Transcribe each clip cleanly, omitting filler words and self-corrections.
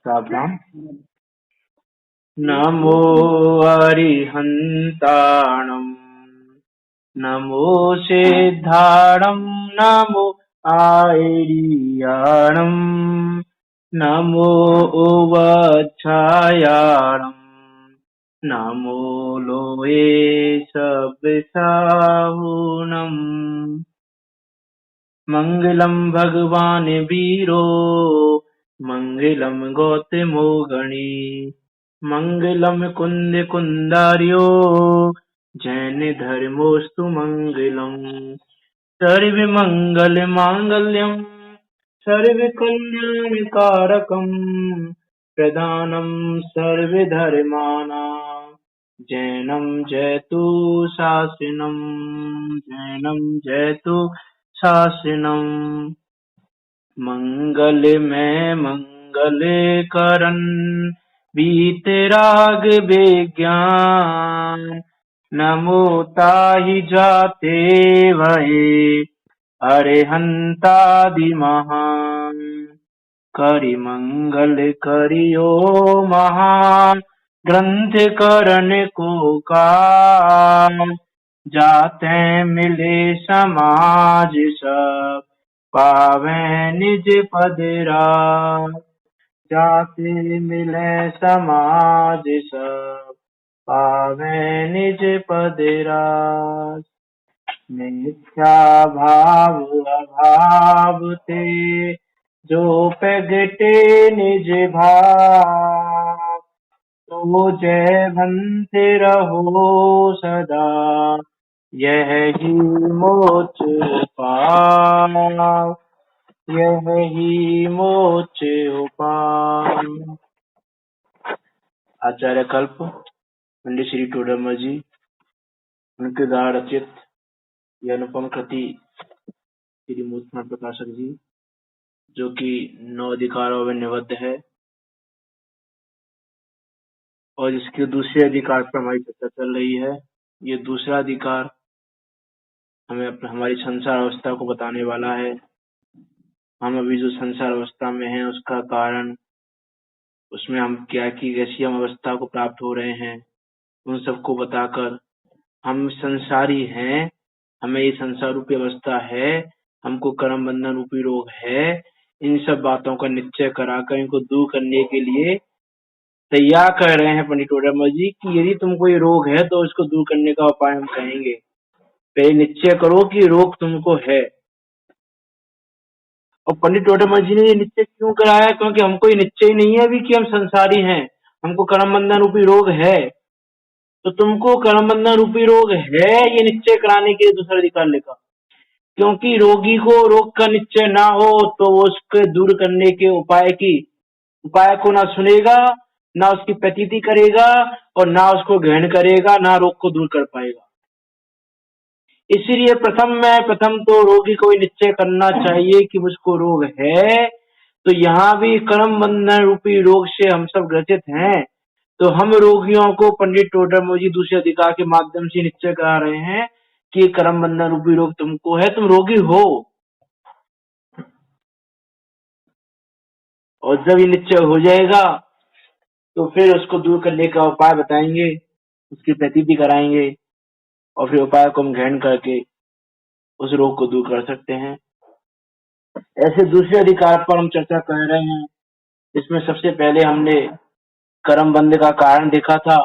सावधान। नमो अरिहन्ताणम् नमो सिद्धाणम् नमो आयर्याणम् नमो वत्सायाणम् नमो लोये सब्साहुणम्। मंगलम भगवान वीरो मंगलम गौतमो गणी मंगलम कुंद कुंदार्यो जैन धर्मोस्तु मंगलम। सर्व मंगल मांगल्यम सर्व कल्याण कारकम प्रधानम सर्व धर्माणां जैनम जयतु शासनम जैनम जयतु शासनम। मंगल में मंगल करन वीतराग विज्ञान नमो ताहि जाते भये अरिहंतादि महान। करि मंगल करियो महान ग्रंथ करण को काज जाते मिले समाज सब पावे निज पद राज। जाते मिले समाज सब पावे निज पद राज। मिथ्या भाव अभाव ते जो प्रगटे निज भाव तो जय भंते रहो सदा यह ही मोच उपाय यह ही मोच उपाय। आचार्य कल्प पंडित श्री टोडरमल जी उनके द्वारा रचित यह अनुपम कृति श्री मूर्तिमान प्रकाशक जी जो कि 9 अधिकारों में निबद्ध है और इसके दूसरे अधिकार पर हमारी चर्चा चल रही है। ये दूसरा अधिकार हमें हमारी संसार अवस्था को बताने वाला है। हम अभी जो संसार अवस्था में हैं उसका कारण, उसमें हम क्या की कैसी हम अवस्था को प्राप्त हो रहे हैं, उन सबको बताकर हम संसारी हैं, हमें ये संसार रूपी अवस्था है, हमको कर्म बंधन रूपी रोग है, इन सब बातों का निश्चय कराकर इनको दूर करने के लिए तैयार कर रहे हैं पंडित टोडरमल जी कि यदि तुमको ये रोग है तो इसको दूर करने का उपाय हम कहेंगे। पहले निश्चय करो कि रोग तुमको है। और पंडित टोडरमल जी ने ये निश्चय क्यों कराया? क्योंकि हमको ये निश्चय नहीं है अभी कि हम संसारी हैं, हमको कर्म बंधन रूपी रोग है। तो तुमको कर्म बंधन रूपी रोग है ये निश्चय कराने के लिए दूसरा अधिकार लिखा। क्योंकि रोगी को रोग का निश्चय ना हो तो वो उसके दूर करने के उपाय को ना सुनेगा, ना उसकी प्रतीति करेगा और ना उसको ग्रहण करेगा, ना रोग को दूर कर पाएगा। इसलिए प्रथम तो रोगी को निश्चय करना चाहिए कि मुझको रोग है। तो यहाँ भी कर्म बंधन रूपी रोग से हम सब ग्रसित हैं। तो हम रोगियों को पंडित टोडरमल जी दूसरे अधिकार के माध्यम से निश्चय करा रहे हैं कि कर्म बंधन रूपी रोग तुमको है, तुम रोगी हो। और जब ये निश्चय हो जाएगा तो फिर उसको दूर करने का उपाय बताएंगे, उसकी प्रतीति कराएंगे और फिर उपाय को हम ग्रहण करके उस रोग को दूर कर सकते हैं। ऐसे दूसरे अधिकार पर हम चर्चा कर रहे हैं। इसमें सबसे पहले हमने कर्म बंध का कारण देखा था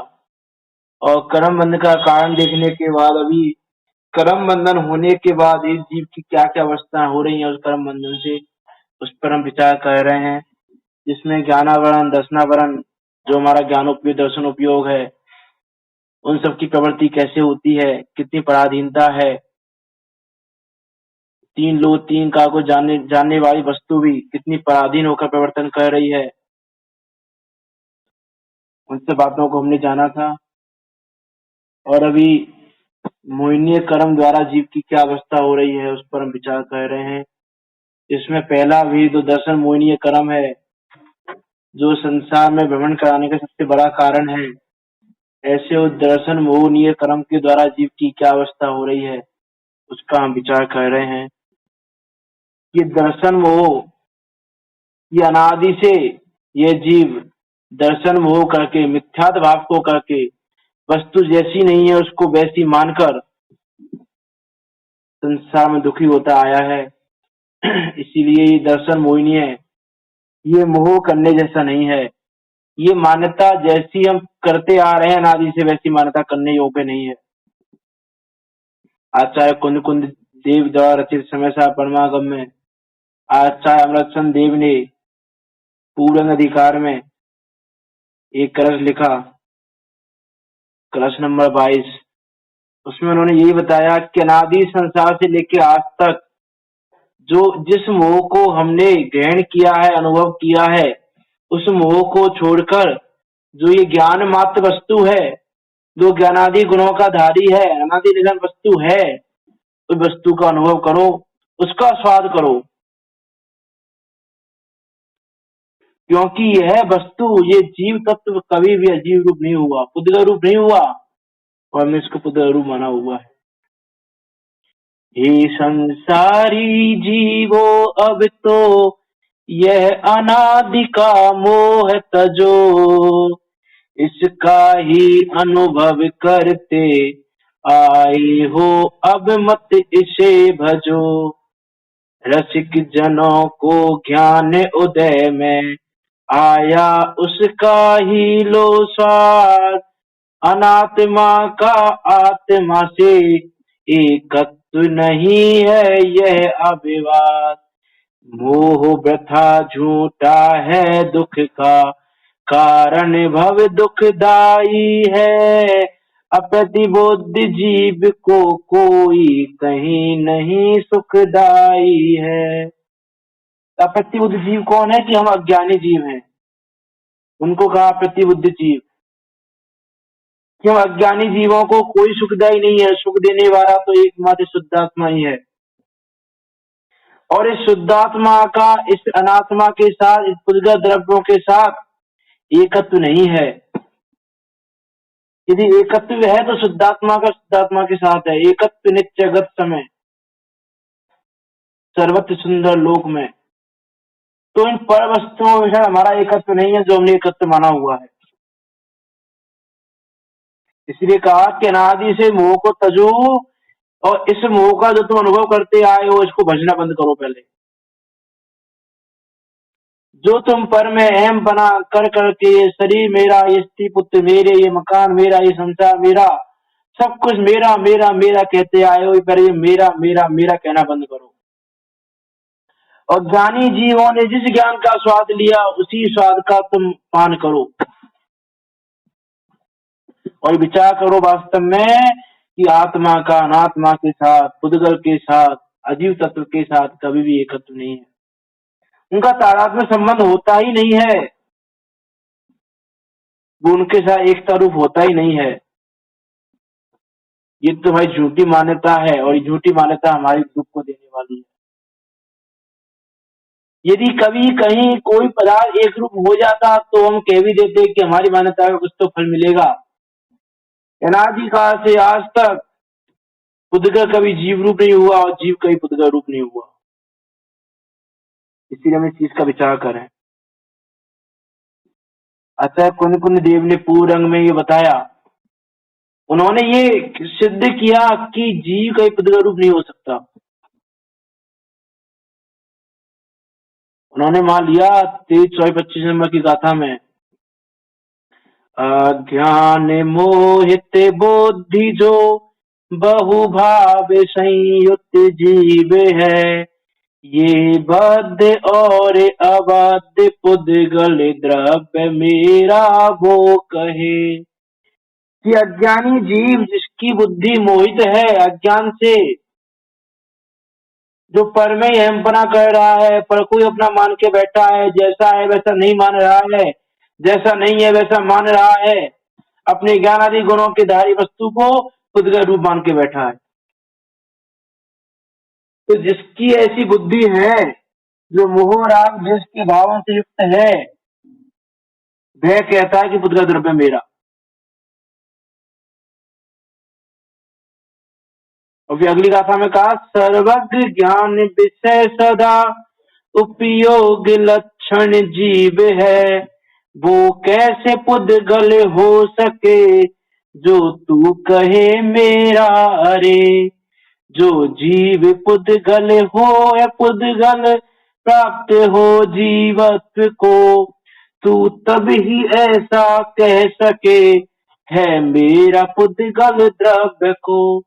और कर्म बंध का कारण देखने के बाद अभी कर्म बंधन होने के बाद इस जीव की क्या क्या अवस्था हो रही है उस कर्म बंधन से, उस पर हम विचार कर रहे हैं। जिसमें ज्ञानावरण दर्शनावरण जो हमारा ज्ञानोपयोग दर्शन उपयोग है, उन सब की प्रवृत्ति कैसे होती है, कितनी पराधीनता है, तीन का को जानने वाली वस्तु भी कितनी पराधीन होकर प्रवर्तन कर रही है, उन सब बातों को हमने जाना था। और अभी मोहिनीय कर्म द्वारा जीव की क्या अवस्था हो रही है उस पर हम विचार कर रहे हैं। इसमें पहला भी तो दर्शन मोहिनीय कर्म है जो संसार में भ्रमण कराने का सबसे बड़ा कारण है। ऐसे उस दर्शन मोहनीय कर्म के द्वारा जीव की क्या अवस्था हो रही है उसका हम विचार कर रहे हैं। ये दर्शन मोह ये अनादि से ये जीव दर्शन मोह करके, मिथ्यात्व भाव को करके, वस्तु जैसी नहीं है उसको वैसी मानकर संसार में दुखी होता आया है। इसीलिए ये दर्शन मोहिनी है, ये मोह करने जैसा नहीं है। ये मान्यता जैसी हम करते आ रहे हैं अनादि से, वैसी मान्यता करने योग्य नहीं है। आचार्य कुंद कुंद देव द्वारा रचित समय सा परमागम में आचार्य अमृतचंद देव ने पूर्ण अधिकार में एक कलश लिखा, कलश नंबर 22। उसमें उन्होंने यही बताया कि अनादि संसार से लेकर आज तक जो जिस मोह को हमने ग्रहण किया है, अनुभव किया है, उस मोह को छोड़कर जो ये ज्ञान मात्र वस्तु है, जो ज्ञानादि गुणों का धारी है, अनादि निधन वस्तु है, उस वस्तु का अनुभव करो, उसका स्वाद करो। क्योंकि यह वस्तु, ये जीव तत्व कभी भी अजीव रूप नहीं हुआ, पुद्गल रूप नहीं हुआ, और हमने इसको पुद्गल रूप माना हुआ है। हे संसारी जीवो अब तो यह अनादि का मोह तजो, इसका ही अनुभव करते आए हो अब मत इसे भजो। रसिक जनों को ज्ञान उदय में आया उसका ही लो स्वाद, अनात्मा का आत्मा से एकत्व नहीं है यह अभिवाद। मोह वृथा झूठा है दुख का कारण भव दुखदाई है, अप्रतिबोध जीव को कोई कहीं नहीं सुखदाई है। अप्रतिबुद्ध जीव कौन है? कि हम अज्ञानी जीव हैं, उनको कहा प्रतिबुद्ध जीव। कि हम अज्ञानी जीवों को कोई सुखदाई नहीं है, सुख देने वाला तो एकमात्र शुद्धात्मा ही है। और इस शुद्धात्मा का इस अनात्मा के साथ, इस पुद्गल द्रव्यों के साथ एकत्व नहीं है। यदि एकत्व है तो शुद्धात्मा का शुद्धात्मा के साथ है। एकत्व नित्यगत समय सर्वत्र सुंदर लोक में। तो इन पर वस्तुओं के साथ हमारा एकत्व नहीं है जो हमने एकत्व माना हुआ है। इसलिए कहा कि अनादि से मोह को तजो, और इस मोह का जो तुम अनुभव करते आए हो इसको भजना बंद करो। पहले जो तुम पर में अहम बना कर करके, ये शरीर मेरा, ये स्त्री पुत्र मेरे, ये मकान मेरा, ये संसार मेरा, सब कुछ मेरा मेरा मेरा कहते आए हो, पर ये मेरा मेरा मेरा कहना बंद करो। और ज्ञानी जीवों ने जिस ज्ञान का स्वाद लिया उसी स्वाद का तुम पान करो, और विचार करो वास्तव में कि आत्मा का अनात्मा के साथ, पुद्गल के साथ, अजीव तत्व के साथ कभी भी एकत्व नहीं है। उनका तादात्म्य संबंध होता ही नहीं है, वो उनके साथ एकता रूप होता ही नहीं है। ये तो भाई झूठी मान्यता है, और ये झूठी मान्यता हमारी दुख को देने वाली है। यदि कभी कहीं कोई पदार्थ एक रूप हो जाता तो हम कह भी देते कि हमारी मान्यता का कुछ तो फल मिलेगा। अनादि काल से आज तक पुद्गल कभी जीव रूप नहीं हुआ, और जीव कभी पुद्गल रूप नहीं हुआ। इसीलिए हम इस चीज का विचार करें। अतः कुंद कुंद देव ने पूर्व रंग में ये बताया, उन्होंने ये सिद्ध किया कि जीव कभी पुद्गल रूप नहीं हो सकता। उन्होंने मान लिया 23-25 नंबर की गाथा में, अज्ञान मोहित बुद्धि जो बहु भाव संयुक्त जीव है, ये बद्ध और अबद्ध पुद्गल द्रव्य मेरा वो कहे। कि अज्ञानी जीव जिसकी बुद्धि मोहित है अज्ञान से, जो पर में अहमपना कर रहा है, पर कोई अपना मान के बैठा है, जैसा है वैसा नहीं मान रहा है, जैसा नहीं है वैसा मान रहा है, अपने ज्ञान आदि गुणों के धारी वस्तु को पुद्गल रूप मान के बैठा है। तो जिसकी ऐसी बुद्धि है, जो मोह राग जिसके भावों से युक्त है, वह कहता है कि पुद्गल द्रव्य मेरा। और फिर अगली गाथा में कहा, सर्वज्ञ ज्ञान विषय सदा उपयोग लक्षण जीव है, वो कैसे पुद्गल हो सके, जो तू कहे मेरा। अरे जो जीव पुद्गल हो या पुद्गल प्राप्त हो जीवत्व को, तू तब ही ऐसा कह सके है मेरा पुद्गल द्रव्य को।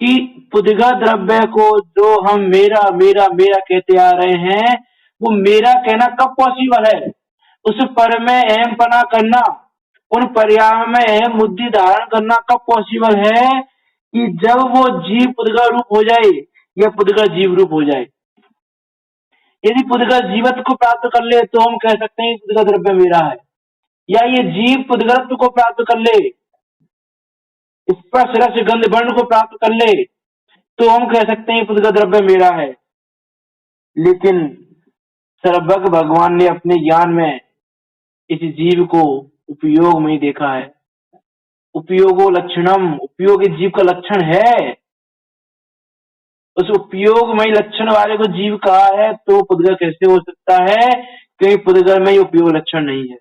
कि पुद्गल द्रव्य को जो हम मेरा मेरा मेरा कहते आ रहे हैं, वो मेरा कहना कब पॉसिबल है? उस पर में अहम पना करना, उन पर्याय में अहम बुद्धि धारण करना कब पॉसिबल है? कि जब वो जीव पुद्गल रूप हो जाए या पुद्गल जीव रूप हो जाए। यदि पुद्गल जीवत्व को प्राप्त कर ले तो हम कह सकते हैं पुद्गल द्रव्य मेरा है, या ये जीव पुद्गलत्व को प्राप्त कर ले, स्पर्श रस गंध वर्ण को प्राप्त कर ले, तो हम कह सकते हैं पुद्गल द्रव्य मेरा है। लेकिन सर्वज्ञ भगवान ने अपने ज्ञान में इस जीव को उपयोग में ही देखा है। उपयोगो लक्षणम, उपयोग इस जीव का लक्षण है। उस उपयोग में लक्षण वाले को जीव कहा है, तो पुद्गल कैसे हो सकता है? क्योंकि पुद्गल में उपयोग लक्षण नहीं है।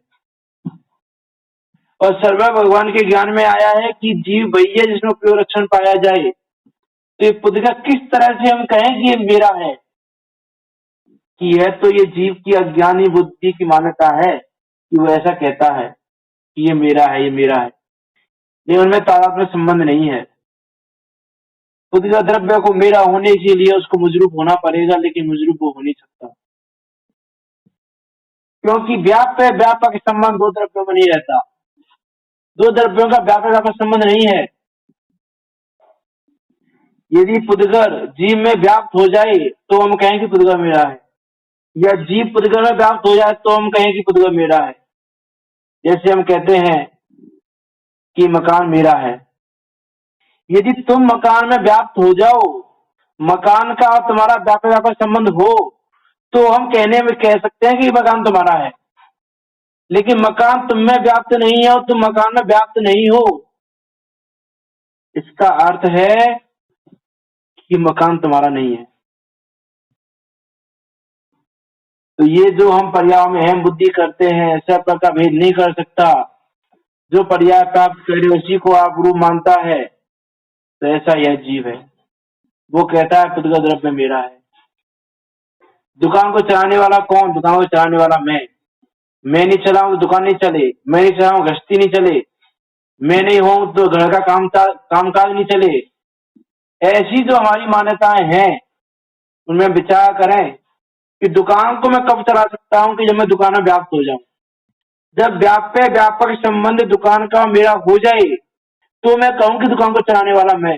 और सर्वज्ञ भगवान के ज्ञान में आया है कि जीव वही है जिसमें उपयोग लक्षण पाया जाए। तो ये पुद्गल किस तरह से हम कहें कि ये मेरा है? कि यह तो ये जीव की अज्ञानी बुद्धि की मान्यता है कि वो ऐसा कहता है कि ये मेरा है, ये मेरा है, लेकिन उनमें तादात्म्य संबंध नहीं है। पुद्गल द्रव्य को मेरा होने के लिए उसको मुजरूप होना पड़ेगा, लेकिन मुजरूप वो हो नहीं सकता, क्योंकि व्याप्य व्यापक संबंध दो द्रव्यों में नहीं रहता। दो द्रव्यों का व्यापक व्यापक संबंध नहीं है। यदि पुद्गल जीव में व्याप्त हो जाए तो हम कहें कि पुद्गल मेरा है, या जीव पुद्गल में व्याप्त हो जाए तो हम कहें कि पुद्गल मेरा है। जैसे हम कहते हैं कि मकान मेरा है। यदि तुम मकान में व्याप्त हो जाओ, मकान का तुम्हारा व्यापक व्यापक संबंध हो, तो हम कहने में कह सकते हैं कि मकान तुम्हारा है। लेकिन मकान तुम में व्याप्त नहीं है और तुम मकान में व्याप्त नहीं हो, इसका अर्थ है कि मकान तुम्हारा नहीं है। तो ये जो हम पर्याय में अहम बुद्धि करते हैं, सब का भेद नहीं कर सकता। जो पर्याय प्राप्त करे उसी को आप रूप मानता है, तो ऐसा यह जीव है। वो कहता है पुद्गल द्रव्य मेरा है। दुकान को चलाने वाला कौन? दुकान को चलाने वाला मैं नहीं चलाऊं तो दुकान नहीं चले, मैं नहीं चलाऊं गश्ती नहीं चले, मैं नहीं हूं तो घर का कामकाज नहीं चले। ऐसी जो हमारी मान्यताएं हैं, उनमें विचार करें कि दुकान को मैं कब चला सकता हूं? कि जब मैं दुकान में व्याप्त हो जाऊं। जब व्याप्य व्यापक संबंध दुकान का मेरा हो जाए तो मैं कहूं कि दुकान को चलाने वाला मैं।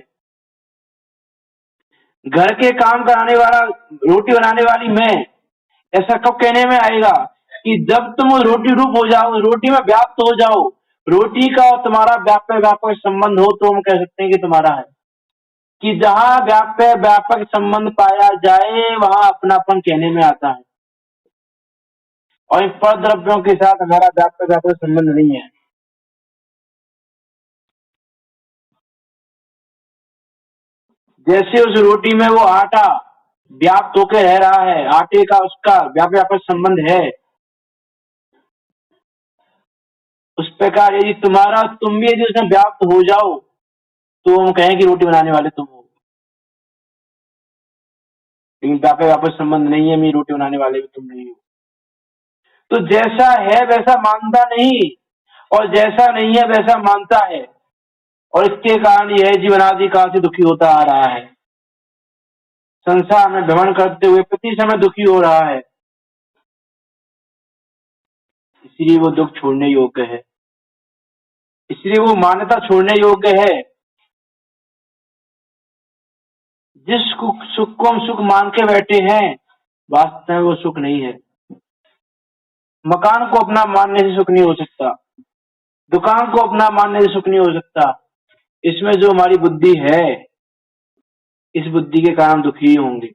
घर के काम कराने वाला, रोटी बनाने वाली मैं, ऐसा कब कहने में आएगा? कि जब तुम रोटी रूप हो जाओ, रोटी में व्याप्त हो जाओ, रोटी का और तुम्हारा व्यापक व्यापक संबंध हो, तो हम कह सकते हैं कि तुम्हारा है। कि जहां व्यापक व्यापक संबंध पाया जाए वहां अपनापन कहने में आता है, और इन पर द्रव्यों के साथ हमारा व्यापक व्यापक संबंध नहीं है। जैसे उस रोटी में वो आटा व्याप्त होकर रह रहा है, आटे का उसका व्यापक व्यापक संबंध है, उस प्रकार यदि तुम भी यदि उसमें व्याप्त हो जाओ तो हम कहें कि रोटी बनाने वाले तुम हो। लेकिन व्यापक व्यापक संबंध नहीं है, मेरी रोटी बनाने वाले भी तुम नहीं हो। तो जैसा है वैसा मानता नहीं, और जैसा नहीं है वैसा मानता है, और इसके कारण यह जीवन आदि काल से दुखी होता आ रहा है। संसार में भ्रमण करते हुए प्रति समय दुखी हो रहा है, इसलिए वो दुख छोड़ने योग्य है, इसलिए वो मान्यता छोड़ने योग्य है। जिस सुख को हम सुख मान के बैठे हैं, वास्तव में वो सुख नहीं है। मकान को अपना मानने से सुख नहीं हो सकता, दुकान को अपना मानने से सुख नहीं हो सकता। इसमें जो हमारी बुद्धि है, इस बुद्धि के कारण दुखी होंगे।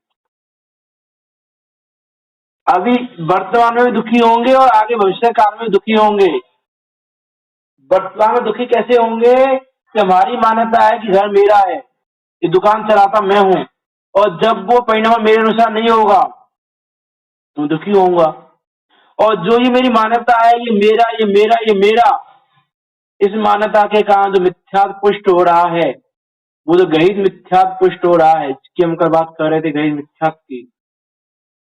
अभी वर्तमान में भी दुखी होंगे और आगे भविष्य काल में दुखी होंगे। वर्तमान में दुखी कैसे होंगे? कि हमारी मान्यता है कि घर मेरा है, ये दुकान चलाता मैं हूं, और जब वो परिणाम मेरे अनुसार नहीं होगा मैं दुखी होऊंगा। और जो ये मेरी मान्यता है, ये मेरा, ये मेरा, ये मेरा, इस मान्यता के कारण जो मिथ्यात्व पुष्ट हो रहा है, वो जो गहित मिथ्यात्व पुष्ट हो रहा है, जिसकी हम कल बात कर रहे थे गहित मिथ्यात्व की,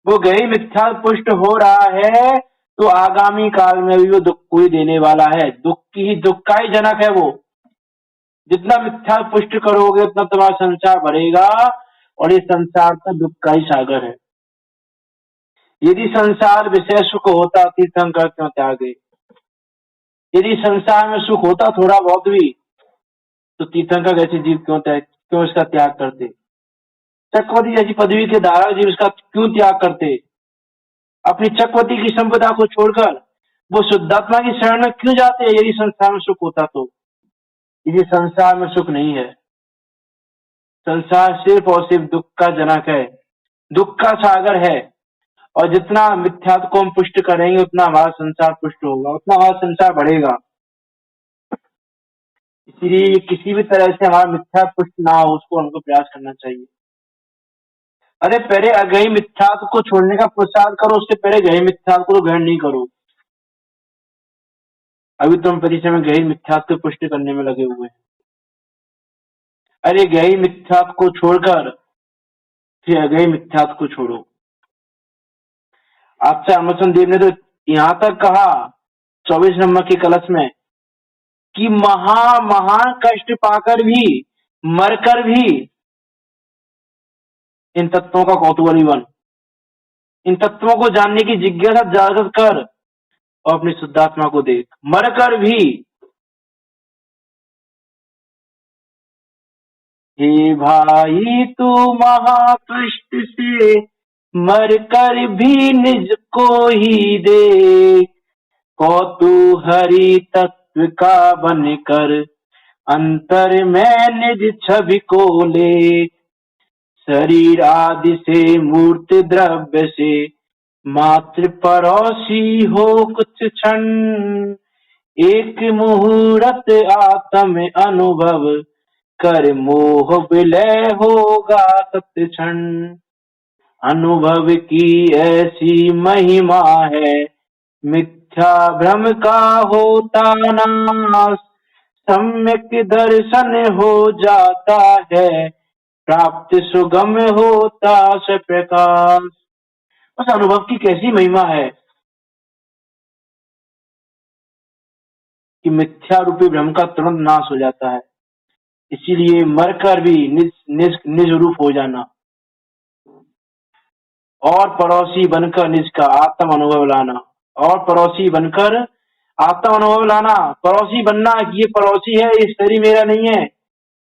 वो गहित मिथ्यात्व पुष्ट हो रहा है, तो आगामी काल में भी वो दुख को ही देने वाला है। दुख का ही जनक है वो। जितना मिथ्यात्व पुष्ट करोगे उतना तुम्हारा संसार बढ़ेगा, और ये संसार तो दुख का ही सागर है। यदि संसार विषय सुख होता, तीर्थंकर क्यों त्यागे? यदि संसार में सुख होता थोड़ा बहुत भी, तो तीर्थंकर जैसे जीव क्यों इसका त्याग करते? चक्रवर्ती जैसी पदवी के धारक जीव इसका क्यों त्याग करते? अपनी चक्रवर्ती की संपदा को छोड़कर वो शुद्धात्मा की शरण में क्यों जाते हैं? यदि संसार में सुख होता तो। यदि संसार में सुख नहीं है, संसार सिर्फ और सिर्फ दुख का जनक है, दुख का सागर है। और जितना मिथ्यात्व को हम पुष्ट करेंगे उतना हमारा संसार पुष्ट होगा, उतना हमारा संसार बढ़ेगा। इसीलिए किसी भी तरह से हमारा मिथ्यात्व पुष्ट ना हो, उसको हमको प्रयास करना चाहिए। अरे पहले अगही मिथ्यात्व को छोड़ने का प्रसाद करो, उससे पहले गही मिथ्यात्व को ग्रहण नहीं करो। अभी तो हम परिचय में गही मिथ्यात्व को पुष्ट करने में लगे हुए हैं। अरे गही मिथ्यात्व को छोड़कर फिर अगही मिथ्यात्व को छोड़ो। आचार्य अमरचंद देव ने तो यहाँ तक कहा 24 नंबर के कलश में कि महान कष्ट पाकर भी, मरकर भी इन तत्वों का कौतूहली बन, इन तत्वों को जानने की जिज्ञासा जागृत कर और अपनी शुद्धात्मा को देख। मरकर भी, हे भाई तू महाकष्ट से मरकर भी निज को ही देख, कौतूहली तत्व का बनकर अंतर में निज छवि को ले। शरीर आदि से मूर्त द्रव्य से मात्र पड़ोसी हो कुछ क्षण, एक मुहूर्त आत्म अनुभव कर मोह विलय होगा तत्क्षण। अनुभव की ऐसी महिमा है, मिथ्या भ्रम का होता नाश, सम्यक दर्शन हो जाता है, प्राप्त सुगम होता से प्रकाश। उस अनुभव की कैसी महिमा है कि मिथ्या रूपी भ्रम का तुरंत नाश हो जाता है। इसीलिए मरकर भी निज रूप हो जाना और पड़ोसी बनकर निज का आत्म अनुभव लाना, और पड़ोसी बनकर आत्म अनुभव लाना। पड़ोसी बनना कि ये पड़ोसी है, ये शरीर मेरा नहीं है,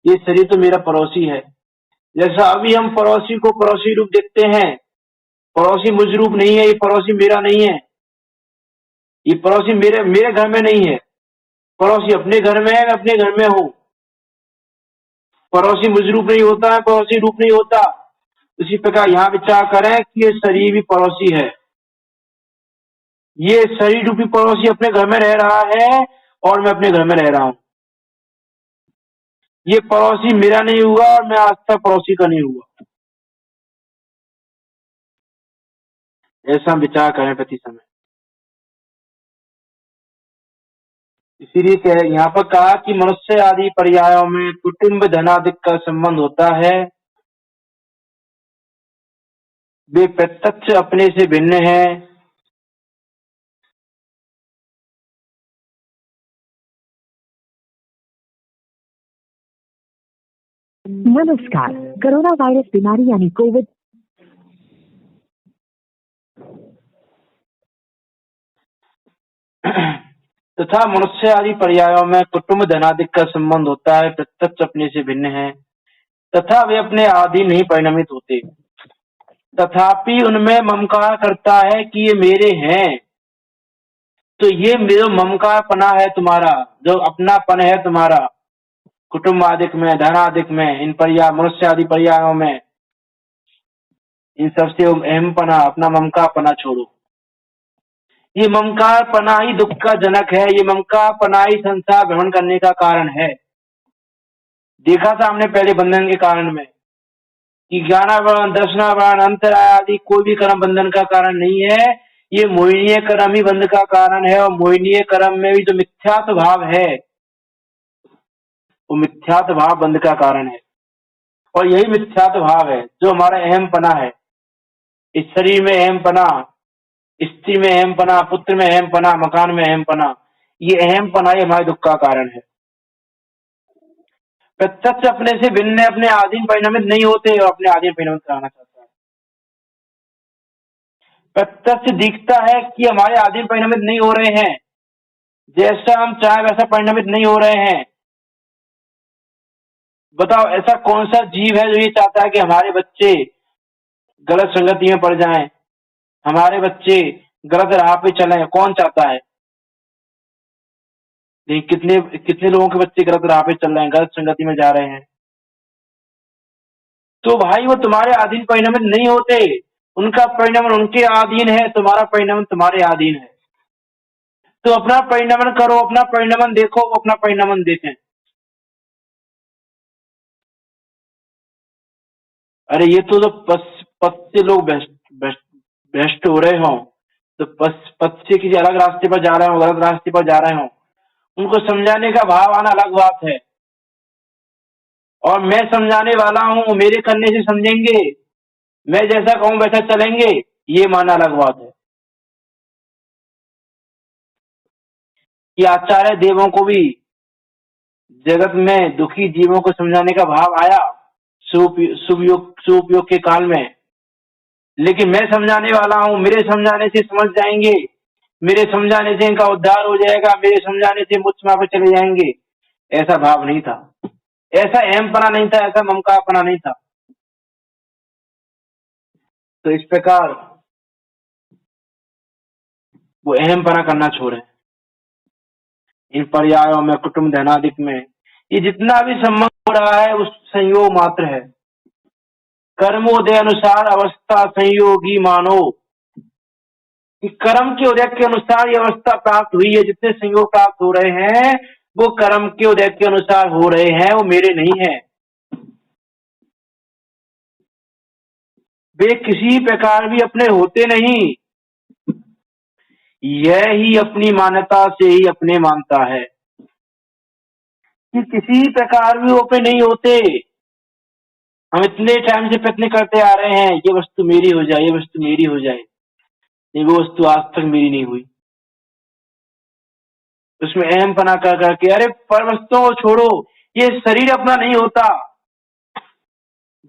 ये शरीर तो मेरा पड़ोसी है। जैसा अभी हम पड़ोसी को पड़ोसी रूप देखते हैं, पड़ोसी मुझ रूप नहीं है, ये पड़ोसी मेरा नहीं है, ये पड़ोसी मेरे घर में नहीं है। पड़ोसी अपने घर में है, मैं अपने घर में हूँ। पड़ोसी मुझ रूप नहीं होता है, पड़ोसी रूप नहीं होता। उसी प्रकार यहाँ विचार करें कि ये शरीर भी पड़ोसी है। ये शरीर रूपी पड़ोसी अपने घर में रह रहा है और मैं अपने घर में रह रहा हूँ। ये पड़ोसी मेरा नहीं हुआ और मैं आज तक पड़ोसी का नहीं हुआ। ऐसा विचार करें प्रति समय। इसीलिए यहाँ पर कहा कि मनुष्य आदि पर्यायों में कुटुंब धनादिक का संबंध होता है। वे प्रत्यक्ष अपने से भिन्न है। नमस्कार। कोरोना वायरस बीमारी यानी कोविड तथा मनुष्य आदि पर्यायों में कुटुंब धनादिक का संबंध होता है, प्रत्यक्ष अपने से भिन्न है तथा वे अपने आदि नहीं परिणमित होते। तथापि उनमें ममकार करता है कि ये मेरे हैं। तो ये जो ममकार पना है तुम्हारा, जो अपनापन है तुम्हारा कुटुंब आदिक में, धनादिक में, इन पर्याय मनुष्य आदि पर्यायों में, इन सबसे अहम पना, अपना ममकार पना छोड़ो। ये ममकार पना ही दुख का जनक है। ये ममकार पना ही संसार भ्रमण करने का कारण है। देखा था हमने पहले बंधन के कारण में कि ज्ञानावरण, दर्शनावरण, अंतराय आदि कोई भी कर्म बंधन का कारण नहीं है। ये मोहिनीय कर्म ही बंध का कारण है। और मोहिनीय कर्म में भी जो मिथ्यात्व भाव है, वो मिथ्यात्व भाव बंध का कारण है। और यही मिथ्यात्व भाव है जो हमारा अहम पना है। इस शरीर में अहम पना, स्त्री में अहम पना, पुत्र में अहम पना, मकान में अहम पना, ये अहम पना ही हमारे दुख का कारण है। प्रत्यक्ष अपने से भिन्न अपने आधीन परिणमित नहीं होते और अपने आधीन परिणमित कराना चाहता है। प्रत्यक्ष दिखता है कि हमारे आधीन परिणमित नहीं हो रहे हैं, जैसा हम चाहे वैसा परिणमित नहीं हो रहे हैं। बताओ ऐसा कौन सा जीव है जो ये चाहता है कि हमारे बच्चे गलत संगति में पड़ जाएं, हमारे बच्चे गलत राह पे चलें? कौन चाहता है? लेकिन कितने कितने लोगों के बच्चे गलत राह पे चल रहे हैं, गलत संगति में जा रहे हैं। तो भाई वो तुम्हारे अधीन परिणमित नहीं होते, उनका परिणमन उनके अधीन है, तुम्हारा परिणमन तुम्हारे अधीन है। तो अपना परिणमन करो, अपना परिणमन देखो, वो अपना परिणमन देखें। अरे ये तो पथ से लोग भ्रष्ट हो रहे हो, तो पथ से किसी अलग रास्ते पर जा रहे हो, गलत रास्ते पर जा रहे हो, उनको समझाने का भाव आना अलग बात है। और मैं समझाने वाला हूं, मेरे करने से समझेंगे, मैं जैसा कहूं वैसा चलेंगे, ये मानना अलग बात है। कि आचार्य देवों को भी जगत में दुखी जीवों को समझाने का भाव आया सुपयोग के काल में। लेकिन मैं समझाने वाला हूं, मेरे समझाने से समझ जाएंगे, मेरे समझाने से इनका उद्धार हो जाएगा, मेरे समझाने से मुझ पे चले जाएंगे, ऐसा भाव नहीं था, ऐसा अहमपना नहीं था, ऐसा ममकापना नहीं था। तो इस प्रकार वो अहमपना करना छोड़े। इन पर्यायों में, कुटुंब धनादिक में, ये जितना भी संबंध हो रहा है उस संयोग मात्र है। कर्मोदय अनुसार अवस्था संयोगी मानो, कि कर्म के उदय के अनुसार ये अवस्था प्राप्त हुई है। जितने संयोग प्राप्त हो रहे हैं वो कर्म के उदय के अनुसार हो रहे हैं, वो मेरे नहीं है। वे किसी प्रकार भी अपने होते नहीं, यह ही अपनी मान्यता से ही अपने मानता है। कि किसी प्रकार भी वो अपने नहीं होते। हम इतने टाइम से प्रयत्न करते आ रहे हैं, ये वस्तु मेरी हो जाए, ये वस्तु मेरी हो जाए, नहीं वो वस्तु आज तक मेरी नहीं हुई। उसमें अहम पना कर करके, अरे पर वस्तुओं को छोड़ो, ये शरीर अपना नहीं होता।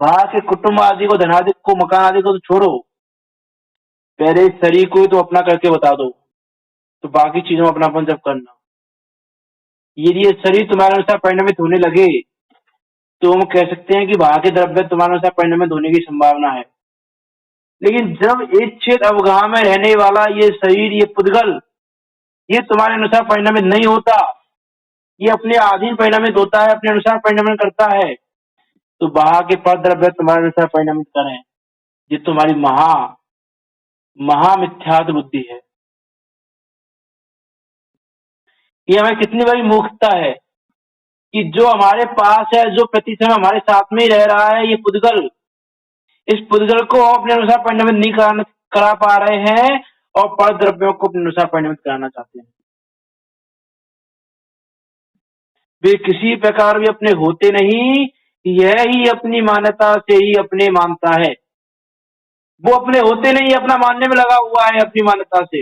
बाहर के कुटुंब आदि को, धनादि को, मकान आदि को तो छोड़ो, पहले शरीर को ही तो अपना करके बता दो, तो बाकी चीजों में अपनापन जब करना। यदि ये शरीर तुम्हारे अनुसार परिणमित होने लगे तो हम कह सकते हैं कि बाहर के द्रव्य तुम्हारे अनुसार परिणमित होने की संभावना है। लेकिन जब एक छेद अवगाह में रहने वाला ये शरीर, ये पुद्गल, ये तुम्हारे अनुसार परिणमित नहीं होता, ये अपने अधीन परिणमित होता है, अपने अनुसार परिणमन करता है, तो बाहर के पर द्रव्य तुम्हारे अनुसार परिणमित करें, ये तुम्हारी महामिथ्यात्व बुद्धि है। ये हमें कितनी बड़ी मूर्खता है कि जो हमारे पास है, जो प्रति समय हमारे साथ में ही रह रहा है, ये पुद्गल, इस पुद्गल को अपने अनुसार परिणमित नहीं करा पा रहे हैं और पर द्रव्यों को अपने अनुसार परिणमित कराना चाहते हैं। वे किसी प्रकार भी अपने होते नहीं, यह ही अपनी मान्यता से ही अपने मानता है। वो अपने होते नहीं, अपना मानने में लगा हुआ है, अपनी मान्यता से,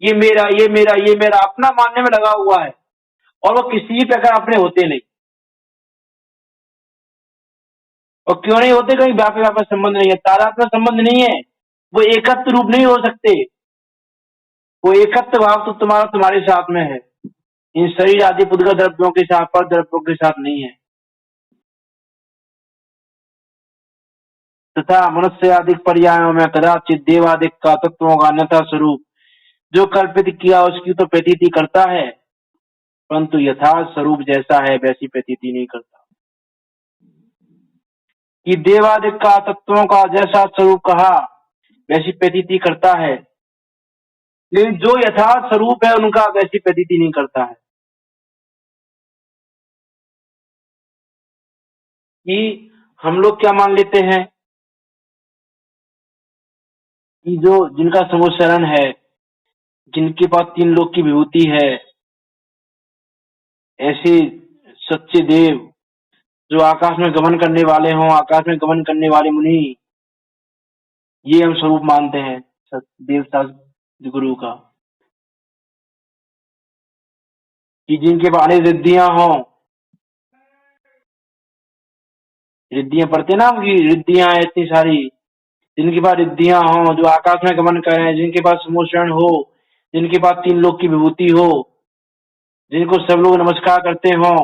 ये मेरा, ये मेरा, ये मेरा, अपना मानने में लगा हुआ है, और वो किसी प्रकार अपने होते नहीं। और क्यों नहीं होते? कहीं व्यापक संबंध नहीं है, तादात्म्य संबंध नहीं है, वो एकत्व रूप नहीं हो सकते। वो एकत्व भाव तो तुम्हारे साथ में है, इन शरीर आदि पुद्गल द्रव्यों के साथ, पर द्रव्यों के साथ नहीं है। तथा मनुष्य आदि पर्यायों में कदाचित देवादिक का तत्वों का अन्यथा स्वरूप जो कल्पित किया उसकी तो प्रतीति करता है, परंतु यथार्थ स्वरूप जैसा है वैसी प्रतीति नहीं करता। कि देवादिक का तत्वों का जैसा स्वरूप कहा वैसी प्रतीति करता है, लेकिन जो यथार्थ स्वरूप है उनका वैसी प्रतीति नहीं करता है। कि हम लोग क्या मान लेते हैं कि जो जिनका समूह शरण है, जिनके पास तीन लोक की विभूति है, ऐसे सच्चे देव जो आकाश में गमन करने वाले हों, आकाश में गमन करने वाले मुनि, ये हम स्वरूप मानते हैं देवता गुरु का। कि जिनके पास अनेक रिद्धियां हों, रिद्धियां पढ़ते ना हम, की रिद्धियां इतनी सारी, जिनके पास रिद्धियां हों, जो आकाश में गमन करें, जिनके पास समूह शरण हो, जिनके पास तीन लोक की विभूति हो, जिनको सब लोग नमस्कार करते हों,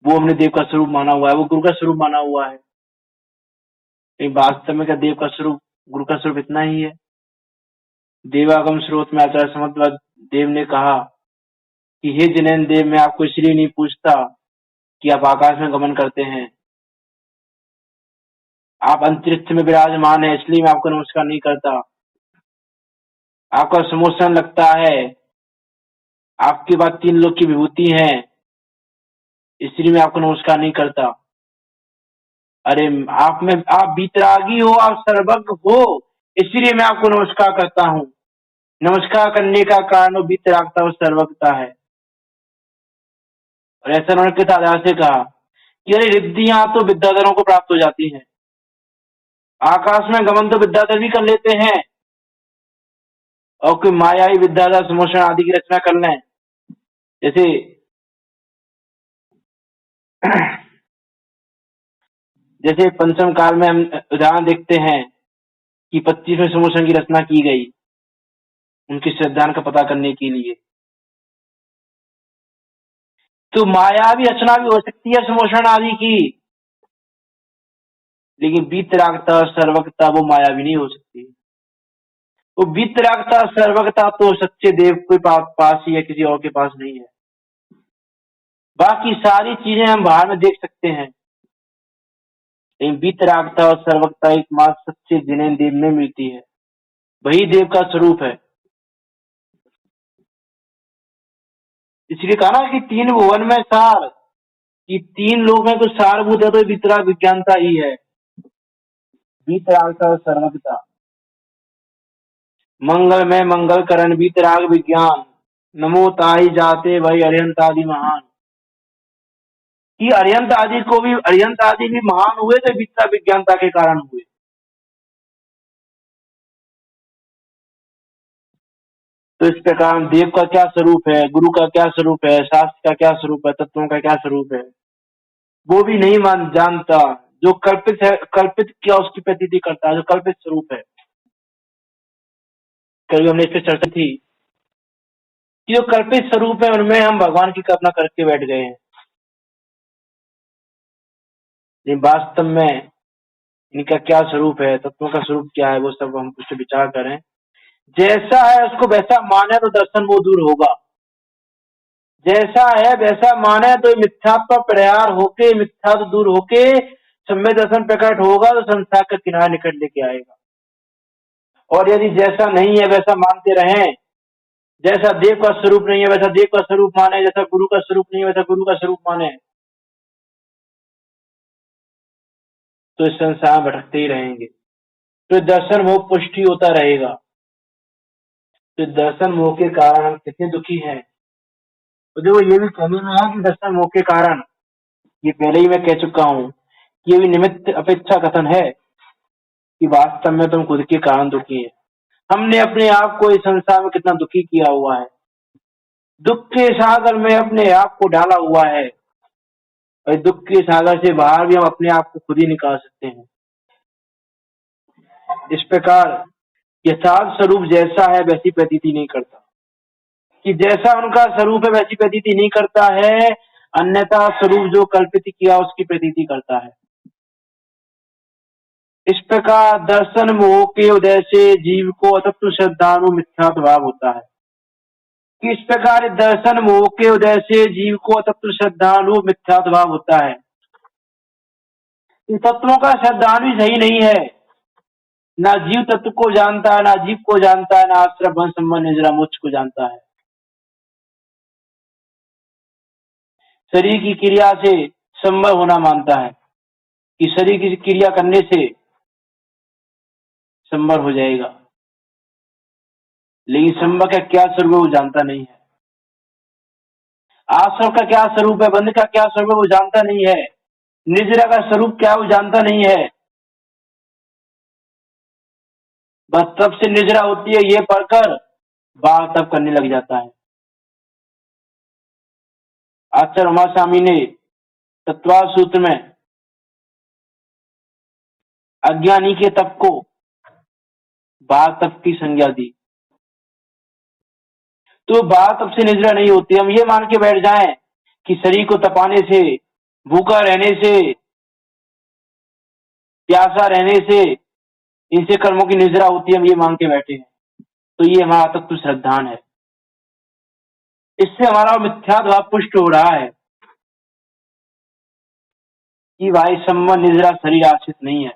वो हमने देव का स्वरूप माना हुआ है, वो गुरु का स्वरूप माना हुआ है। लेकिन वास्तव में क्या देव का स्वरूप, गुरु का स्वरूप इतना ही है? देवागम स्रोत में आचार्य समर्थ देव ने कहा कि हे जिनेन्द्र देव, मैं आपको इसलिए नहीं पूछता कि आप आकाश में गमन करते हैं, आप अंतरिक्ष में विराजमान है, इसलिए मैं आपको नमस्कार नहीं करता। आपका समोशन लगता है, आपके पास तीन लोक की विभूति है, इसलिए मैं आपको नमस्कार नहीं करता। अरे आप वीतरागी हो, आप सर्वज्ञ हो, इसलिए मैं आपको नमस्कार करता हूँ। नमस्कार करने का कारण वो वीतरागता और सर्वज्ञता है। और ऐसा उन्होंने किस आधार से कहा कि अरे रिद्धियां तो विद्याधरों को प्राप्त हो जाती हैं, आकाश में गमन तो विद्याधर भी कर लेते हैं, और कोई मायावी विद्याधर समोषण आदि की रचना कर लें। जैसे जैसे पंचम काल में हम उदाहरण देखते हैं कि 25वें समोषण की रचना की गई उनकी श्रद्धा का पता करने के लिए। तो मायावी रचना भी हो सकती है समोषण आदि की, लेकिन वीतरागता सर्वज्ञता वो मायावी नहीं हो सकती। वो वीतरागता सर्वज्ञता तो सच्चे देव के पास ही है, किसी और के पास नहीं है। बाकी सारी चीजें हम बाहर में देख सकते हैं, लेकिन वीतरागता और सर्वज्ञता एकमात्र सच्चे जिनेन्द्र देव में मिलती है, वही देव का स्वरूप है। इसलिए कहा ना कि तीन भुवन में सार, कि तीन लोग में तो सारभूत है, तो वीतराग विज्ञानता ही है, वीतरागता और सर्वज्ञता। मंगल में मंगल करण वीतराग विज्ञान, नमो ताहि जाते वही अरिहंत आदि महान। कि अरिहंत आदि भी महान हुए तो वीतराग विज्ञानता के कारण हुए। तो इस प्रकार देव का क्या स्वरूप है, गुरु का क्या स्वरूप है, शास्त्र का क्या स्वरूप है, तत्वों का क्या स्वरूप है, वो भी नहीं जानता। जो कल्पित है, कल्पित क्या उसकी प्रतीति करता है, जो कल्पित स्वरूप है। कल हमने इस पर चर्चा थी कि जो कल्पित स्वरूप है उनमें हम भगवान की कल्पना करके बैठ गए हैं, लेकिन वास्तव में इनका क्या स्वरूप है, तत्वों का स्वरूप क्या है, वो सब हम कुछ विचार करें। जैसा है उसको वैसा माने तो दर्शन वो दूर होगा, जैसा है वैसा माने तो मिथ्यात्व परिहार होके, मिथ्या तो दूर होके सम्य दर्शन प्रकट होगा, तो संसार का किनारा निकट लेके आएगा। और यदि जैसा नहीं है वैसा मानते रहें, जैसा देव का स्वरूप नहीं है वैसा देव का स्वरूप माने, जैसा गुरु का स्वरूप नहीं है वैसा गुरु का स्वरूप माने, तो इस संसार भटकते ही रहेंगे। तो दर्शन मोह पुष्टि होता रहेगा। तो दर्शन मोह के कारण हम कितने दुखी हैं। तो देखो ये भी कहने में है कि दर्शन मोह के कारण, ये पहले ही मैं कह चुका हूँ, ये भी निमित्त अपेक्षा कथन है कि वास्तव में तुम खुद के कारण दुखी है। हमने अपने आप को इस संसार में कितना दुखी किया हुआ है, दुख के सागर में अपने आप को डाला हुआ है, और दुख के सागर से बाहर भी हम अपने आप को खुद ही निकाल सकते हैं। इस प्रकार यथार्थ स्वरूप जैसा है वैसी प्रतीति नहीं करता, कि जैसा उनका स्वरूप है वैसी प्रतीति नहीं करता है, अन्यथा स्वरूप जो कल्पित किया उसकी प्रतीति करता है। इस प्रकार दर्शन मोह के उदय से जीव को अतत्व श्रद्धानु मिथ्या भाव होता है। इस प्रकार दर्शन मोह के उदय से जीव को तत्व श्रद्धालु मिथ्या भाव होता है। इन तत्वों का श्रद्धालु सही नहीं है, ना जीव तत्व को जानता है, ना जीव को जानता है, ना आश्रम वंश संबंध निजरा मोक्ष को जानता है। शरीर की क्रिया से संभव होना मानता है कि शरीर की क्रिया करने से संभव हो जाएगा, लेकिन संभव का क्या स्वरूप है वो जानता नहीं है। आश्रव का क्या स्वरूप है, बंध का क्या स्वरूप है वो जानता नहीं है। निद्रा का स्वरूप क्या है वो जानता नहीं है। बस तब से निद्रा होती है ये पढ़कर बाल तब करने लग जाता है। आचार्य उमा स्वामी ने तत्वार सूत्र में अज्ञानी के तप को बाल तप की संज्ञा दी। तो बाल तप से निद्रा नहीं होती। हम ये मान के बैठ जाएं कि शरीर को तपाने से, भूखा रहने से, प्यासा रहने से, इनसे कर्मों की निद्रा होती है, हम ये मान के बैठे हैं, तो ये हमारा तत्व श्रद्धान है। इससे हमारा मिथ्या भाव पुष्ट हो रहा है कि भाई सम्मान निद्रा शरीर आश्रित नहीं है।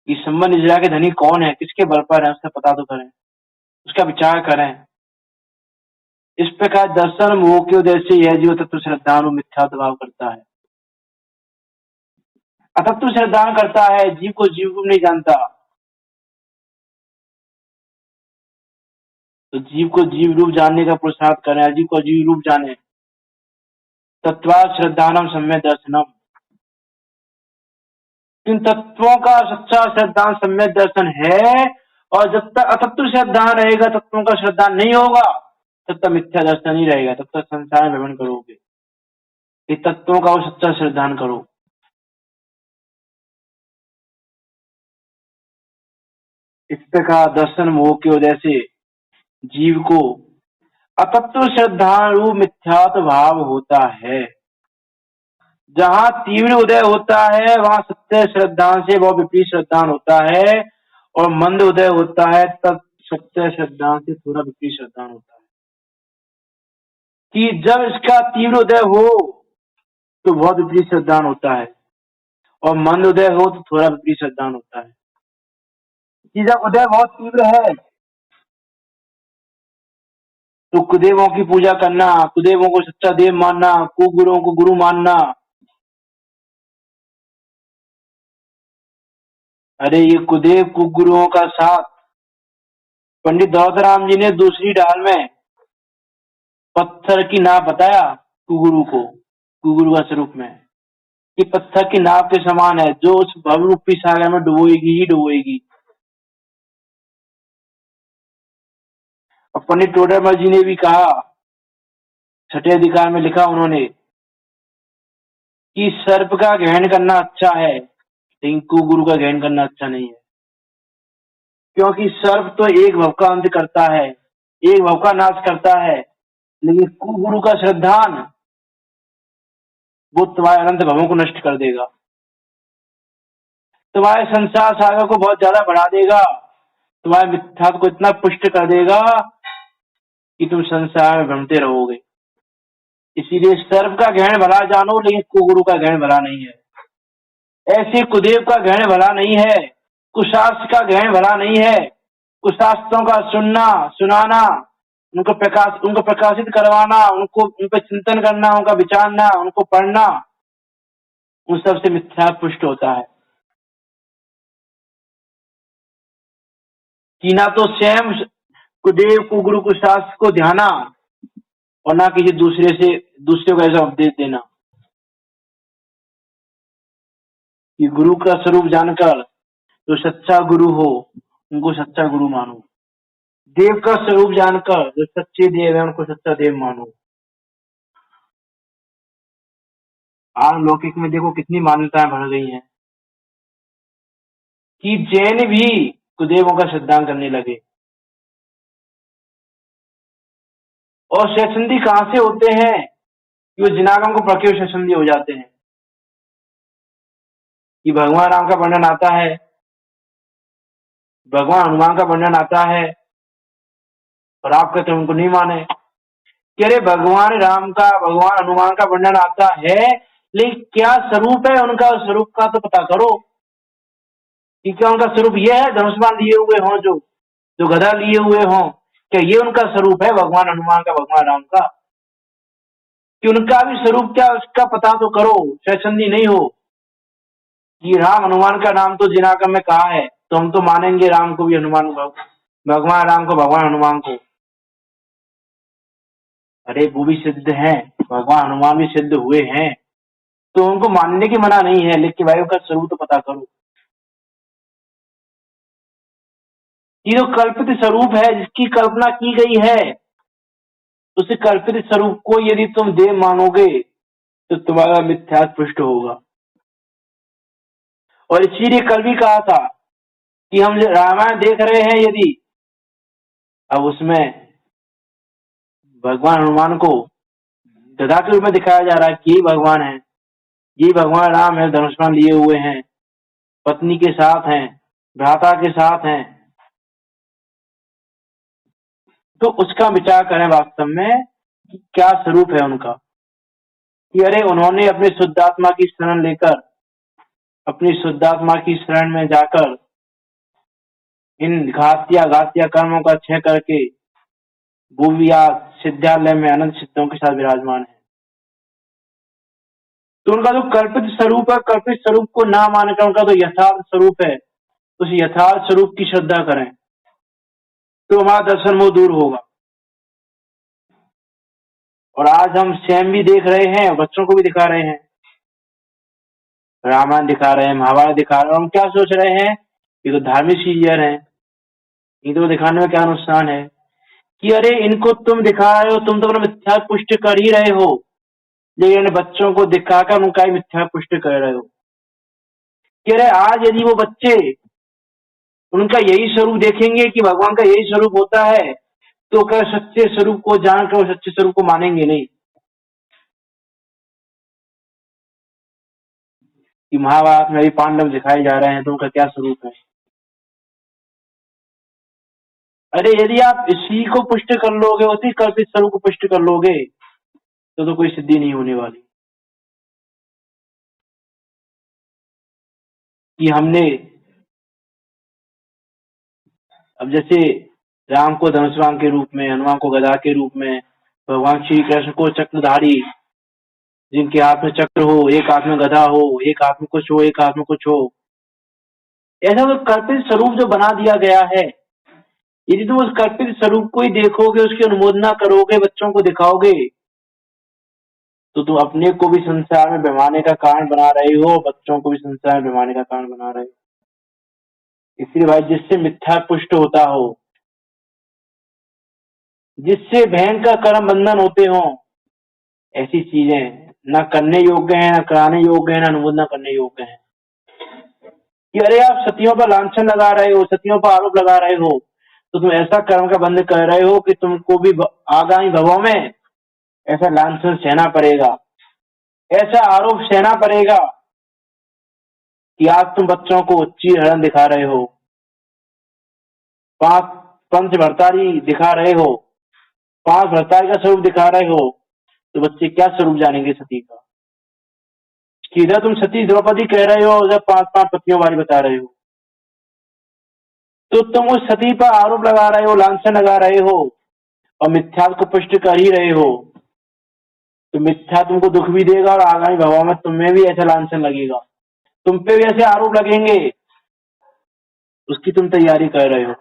कि सम्मान निद्रा के धनी कौन है, किसके बल पर है, उसका पता तो करें, उसका विचार करें। इस प्रकार दर्शन मोह के उदय से यह जीव तत्व श्रद्धानु मिथ्या भाव करता है, अतत्व श्रद्धान करता है, जीव को जीव रूप नहीं जानता। तो जीव को जीव रूप जानने का पुरुषार्थ करें, जीव को जीव रूप जाने। तत्वा श्रद्धानम सम्यक दर्शनम। इन तत्वों का सच्चा श्रद्धान सम्यक दर्शन है, और जब तक अतत्व श्रद्धान रहेगा, तत्वों का श्रद्धान नहीं होगा, तब तक मिथ्या दर्शन ही रहेगा, तब तक संसार में भ्रमण करोगे। ये तत्वों का वो सच्चा श्रद्धान करो। इस प्रकार दर्शन मोह के उदय से जीव को अतत्व श्रद्धानु मिथ्यात्व भाव होता है। जहां तीव्र उदय होता है वहां सत्य श्रद्धान से वह विपरीत श्रद्धान होता है, और मंद उदय होता है तब सत्य श्रद्धान से थोड़ा विपरीत श्रद्धान होता है। कि जब इसका तीव्र उदय हो तो बहुत विपरीत श्रद्धान होता है, और मंद उदय हो तो थोड़ा विपरीत श्रद्धान होता है। कि जब उदय बहुत तीव्र है तो कुदेवों की पूजा करना, कुदेवों को सच्चा देव मानना, कुगुरुओं को गुरु मानना। अरे ये कुदेव कुगुरुओं का साथ पंडित दौलतराम जी ने दूसरी डाल में पत्थर की नाप बताया कुगुरु को, कुगुरु का स्वरूप में, कि पत्थर की नाप के समान है, जो उस भवरूपी सागर में डुबोएगी ही डुबोएगी। और पंडित टोडरमल जी ने भी कहा, छठे अधिकार में लिखा उन्होंने कि सर्प का ग्रहण करना अच्छा है, लेकिन कुगुरु का ग्रहण करना अच्छा नहीं है। क्योंकि सर्प तो एक भव का अंत करता है, एक भव का नाश करता है, लेकिन कुगुरु का श्रद्धान वो तुम्हारे अनंत भवों को नष्ट कर देगा, तुम्हारे संसार सागर को बहुत ज्यादा बढ़ा देगा, तुम्हारे मिथ्यात्व को इतना पुष्ट कर देगा कि तुम संसार में भ्रमते रहोगे। इसीलिए सर्प का ग्रहण भला जानो, लेकिन कुगुरु का ग्रहण भला नहीं है। ऐसे कुदेव का ग्रहण भला नहीं है, कुशास्त्र का ग्रहण भला नहीं है। कुशास्त्रों का सुनना, सुनाना, उनको प्रकाशित करवाना, उन पर चिंतन करना, उनका विचारना, उनको पढ़ना, उन सबसे मिथ्या पुष्ट होता है। कि ना तो स्वयं कुदेव कुगुरु कुशास्त्र को ध्याना, और ना किसी दूसरे को ऐसा उपदेश देना। कि गुरु का स्वरूप जानकर जो सच्चा गुरु हो उनको सच्चा गुरु मानो, देव का स्वरूप जानकर जो सच्चे देव है उनको सच्चा देव मानो। आज लौकिक में देखो कितनी मान्यताएं बढ़ गई हैं कि जैन भी कुदेवों का श्रद्धान करने लगे। और स्वच्छंदी कहां से होते हैं कि वो जिनागम को पढ़ के स्वच्छंदी हो जाते हैं। कि भगवान राम का वर्णन आता है, भगवान हनुमान का वर्णन आता है, और आप कहते हैं उनको नहीं माने। कि अरे भगवान राम का, भगवान हनुमान का वर्णन आता है, लेकिन क्या स्वरूप है उनका, स्वरूप का तो पता करो। कि क्या उनका स्वरूप यह है धनुष बाण लिए हुए हों, जो गदा लिए हुए हों, क्या ये उनका स्वरूप है भगवान हनुमान का, भगवान राम का? कि उनका भी स्वरूप क्या उसका पता तो करो, स्वच्छंदी नहीं हो कि राम हनुमान का नाम तो जिनागम में कहा है, तो हम तो मानेंगे राम को भी हनुमान को, भगवान राम को भगवान हनुमान को। अरे वो भी सिद्ध हैं, भगवान हनुमान भी सिद्ध हुए हैं, तो उनको मानने की मना नहीं है, लेकिन भाई उनका स्वरूप तो पता करो। ये जो कल्पित स्वरूप है, जिसकी कल्पना की गई है, उस कल्पित स्वरूप को यदि तुम देव मानोगे तो तुम्हारा मिथ्या पुष्ट होगा। और इसीलिए कल भी कहा था कि हम रामायण देख रहे हैं, यदि अब उसमें भगवान हनुमान को गधा के रूप में दिखाया जा रहा है कि यही भगवान है, यही भगवान राम है, धनुष्मान लिए हुए हैं, पत्नी के साथ हैं, भ्राता के साथ हैं, तो उसका विचार करें वास्तव में कि क्या स्वरूप है उनका। कि अरे उन्होंने अपने शुद्धात्मा की शरण लेकर, अपनी शुद्धात्मा की शरण में जाकर इन घातिया कर्मों का क्षय करके वो भी आज सिद्धालय में अनंत सिद्धों के साथ विराजमान है। तो उनका जो कल्पित स्वरूप है, कल्पित स्वरूप को ना मानकर उनका जो यथार्थ स्वरूप है, उस यथार्थ स्वरूप की श्रद्धा करें, तो हमारा दर्शन मोह दूर होगा। और आज हम स्वयं भी देख रहे हैं, बच्चों को भी दिखा रहे हैं, रामायण दिखा रहे हैं, महाभारत दिखा रहे हैं, हम क्या सोच रहे हैं, ये तो धार्मिक सीरियल है, इनको दिखाने में क्या नुकसान है। कि अरे इनको तुम दिखा रहे हो, तुम तो अपना मिथ्या पुष्ट कर ही रहे हो, लेकिन बच्चों को दिखाकर उनका ही मिथ्या पुष्ट कर रहे हो। कि अरे आज यदि वो बच्चे उनका यही स्वरूप देखेंगे कि भगवान का यही स्वरूप होता है, तो क्या सच्चे स्वरूप को जानकर वो सच्चे स्वरूप को मानेंगे नहीं। कि महाभारत में भी पांडव दिखाए जा रहे हैं, तो उनका क्या स्वरूप है। अरे यदि आप इसी को पुष्ट कर लोगे, उसी कल्पित स्वरूप को पुष्ट कर लोगे, तो कोई सिद्धि नहीं होने वाली। कि हमने अब जैसे राम को धनुष्वान के रूप में, हनुमान को गदा के रूप में, भगवान श्री कृष्ण को चक्रधारी, जिनके हाथ में चक्र हो, एक हाथ में गदा हो, एक हाथ में कुछ हो, एक हाथ में कुछ हो, ऐसा तो कल्पित स्वरूप जो बना दिया गया है, यदि तुम उस कल्पित स्वरूप को ही देखोगे, उसकी अनुमोदना करोगे, बच्चों को दिखाओगे, तो तुम अपने को भी संसार में बेमाने का कारण बना रहे हो, बच्चों को भी संसार में बेमाने का कारण बना रहे हो। इसलिए भाई, जिससे मिथ्या पुष्ट होता हो, जिससे भयंकर कर्म बंधन होते हो, ऐसी चीजें न करने योग्य है, न कराने योग्य है, न अनुमोदना करने योग्य है। कि अरे आप सतियों पर लांछन लगा रहे हो, सतियों पर आरोप लगा रहे हो, तो तुम ऐसा कर्म का बंध कर रहे हो कि तुमको भी आगामी भवों में ऐसा लांछन सहना पड़ेगा, ऐसा आरोप सहना पड़ेगा कि आज तुम बच्चों को चीर हरण दिखा रहे हो, पंच भरतारी दिखा रहे हो, 5 भरतारी का स्वरूप दिखा रहे हो, तो बच्चे क्या स्वरूप जानेंगे सती का। कि इधर तुम सती द्रौपदी कह रहे हो, उधर 5 पत्नियों वाली बता रहे हो, तो तुम उस सती पर आरोप लगा रहे हो, लांछन लगा रहे हो, और मिथ्या को पुष्ट कर ही रहे हो। तो मिथ्या तुमको दुख भी देगा, और आगामी भव में तुम्हें भी ऐसा लांछन लगेगा, तुम पे भी ऐसे आरोप लगेंगे, उसकी तुम तैयारी कर रहे हो।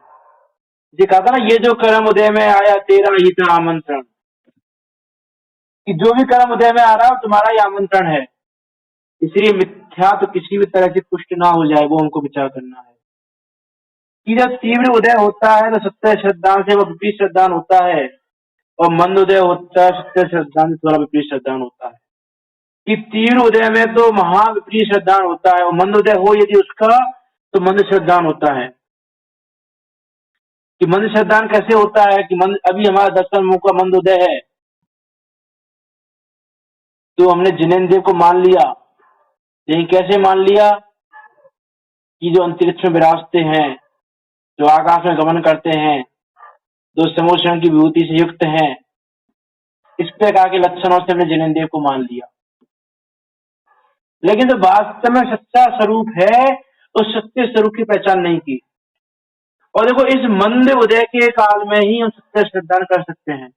जी कहा था ना, ये जो कर्म उदय में आया तेरा ही था आमंत्रण, कि जो भी कर्म उदय में आ रहा है तुम्हारा ही आमंत्रण है। इसलिए मिथ्या तो किसी भी तरह से पुष्ट ना हो जाए, वो हमको विचार करना है। कि जब तीव्र उदय होता है तो सत्य श्रद्धान से वो विपरीत श्रद्धान होता है, और मंद उदय होता है सत्य श्रद्धान से थोड़ा विपरीत श्रद्धान होता है। कि तीव्र उदय में तो महा विपरीत श्रद्धान होता है, और मंद उदय हो यदि उसका, तो मंद श्रद्धान होता है। कि मंद श्रद्धान कैसे होता है, कि मंद, अभी हमारा दर्शन मुख का मंद उदय है, तो हमने जिनेन्द्र देव को मान लिया, लेकिन कैसे मान लिया, कि जो अंतरिक्ष में विराजते हैं, जो आकाश में गमन करते हैं, जो समोषण की विभूति से युक्त हैं, इस प्रकार के लक्षणों से हमने जिनेन्द्र देव को मान लिया। लेकिन जो वास्तव में सच्चा स्वरूप है, उस सत्य स्वरूप की पहचान नहीं की। और देखो इस मंद उदय के काल में ही हम सत्य श्रद्धान कर सकते हैं।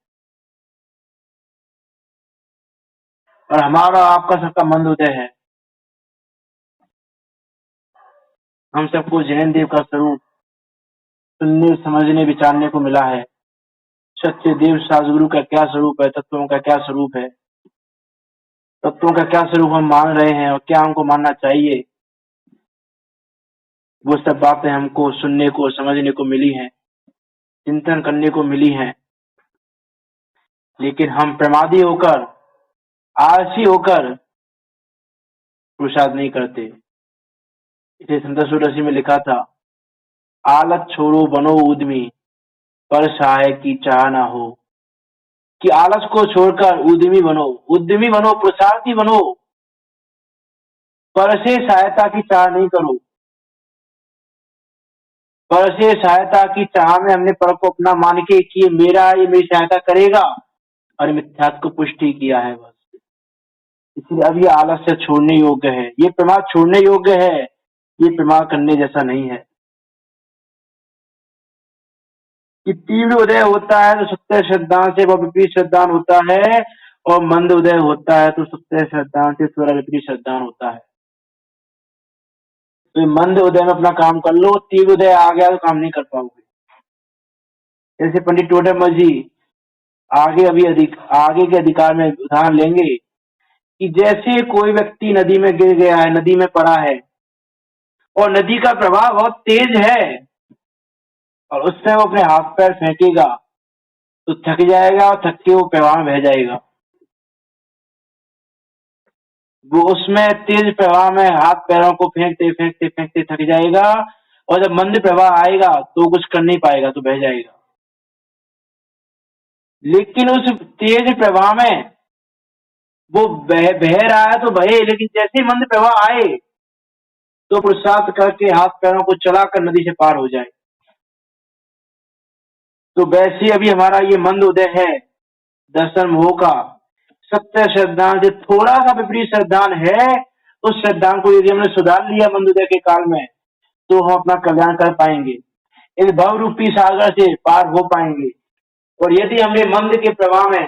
और हमारा आपका सबका मंद उदय है। हम सबको जैन देव का स्वरूप सुनने समझने विचारने को मिला है। सत्य देव सदगुरु का क्या स्वरूप है, तत्वों का क्या स्वरूप है, तत्वों का क्या स्वरूप हम मान रहे हैं और क्या हमको मानना चाहिए, वो सब बातें हमको सुनने को समझने को मिली हैं, चिंतन करने को मिली हैं। लेकिन हम प्रमादी होकर, आलसी होकर पुरुषार्थ नहीं करते। इसे संत सूरदास में लिखा था, आलत छोड़ो बनो उद्यमी, पर सहाय की चाह ना हो। कि आलस को छोड़कर उद्यमी बनो, उद्यमी बनो, पुरुषार्थी बनो, पर से सहायता की चाह नहीं करो। पर से सहायता की चाह में हमने पर को अपना मान के कि ये मेरी सहायता करेगा, और मिथ्यात्व को पुष्टि किया है बस। इसलिए अब ये आलस्य छोड़ने योग्य है, ये प्रमाद छोड़ने योग्य है, ये प्रमाद करने जैसा नहीं है। कि तीव्र उदय होता है तो सत्य श्रद्धान से वह विपरीत श्रद्धान होता है, और मंद उदय होता है तो सत्य श्रद्धान से थोड़ा विपरीत श्रद्धान होता है। तो मंद उदय में अपना काम कर लो, तीव्र उदय आ गया तो काम नहीं कर पाओगे। जैसे पंडित टोडरमल जी आगे के अधिकार में उदाहरण लेंगे कि जैसे कोई व्यक्ति नदी में गिर गया है, नदी में पड़ा है, और नदी का प्रवाह बहुत तेज है, और उससे वो अपने हाथ पैर फेंकेगा तो थक जाएगा, और थक के वो प्रवाह में बह जाएगा। वो उसमें तेज प्रवाह में हाथ पैरों को फेंकते फेंकते फेंकते थक जाएगा, और जब मंद प्रवाह आएगा तो कुछ कर नहीं पाएगा, तो बह जाएगा। लेकिन उस तेज प्रवाह में वो बह रहा है तो बहे, लेकिन जैसे ही मंद प्रवाह आए तो पुरुषार्थ करके हाथ पैरों को चलाकर नदी से पार हो जाए। तो वैसे अभी हमारा ये मंद उदय है दर्शन मोह का, सत्य श्रद्धान से थोड़ा सा विपरीत श्रद्धान है। उस श्रद्धान को यदि हमने सुधार लिया मंद उदय के काल में, तो हम अपना कल्याण कर पाएंगे, इस भव रूपी सागर से पार हो पाएंगे। और यदि हमने मंद के प्रवाह में,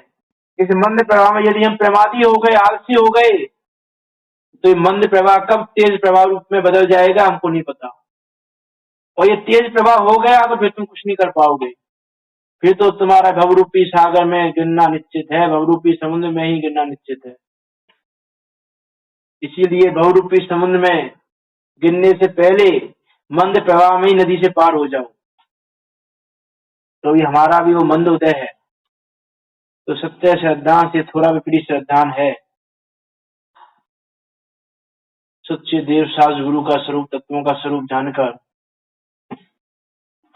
इस मंद प्रवाह में यदि हम प्रमादी हो गए, आलसी हो गए, तो ये मंद प्रवाह कब तेज प्रवाह रूप में बदल जाएगा हमको नहीं पता। और ये तेज प्रवाह हो गया तो फिर तुम कुछ नहीं कर पाओगे, फिर तो तुम्हारा भवरूपी सागर में गिरना निश्चित है, भवरूपी समुद्र में ही गिरना निश्चित है। इसीलिए भवरूपी समुद्र में गिरने से पहले मंद प्रवाह में ही नदी से पार हो जाओ। तो ये हमारा भी वो मंद उदय है, तो सत्य श्रद्धान से थोड़ा विपरीत श्रद्धान है। सच्चे देव सास गुरु का स्वरूप, तत्वों का स्वरूप जानकर